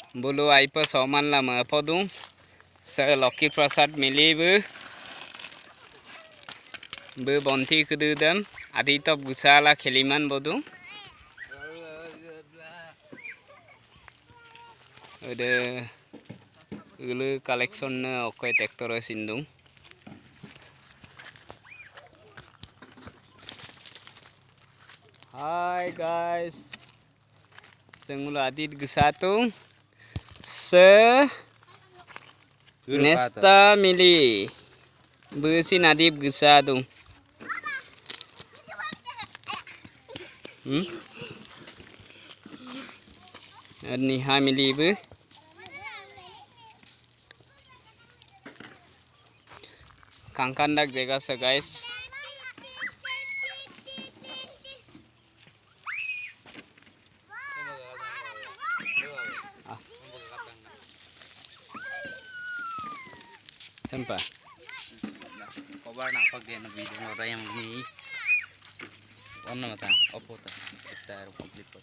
Bulu aipa soman lama podung se Loki Prasad mili bu bonti kedudam adi top gusala kheliman bodung ada ulu collection na okoy tektor sindung. Hi guys, sengula adit gusatung se nesta mili besi nadib gusadung. Ni hamili bu kangkandak jaga se guys. Sampai cover na pag yan video mo rayang ni ano mata opo ta complete po.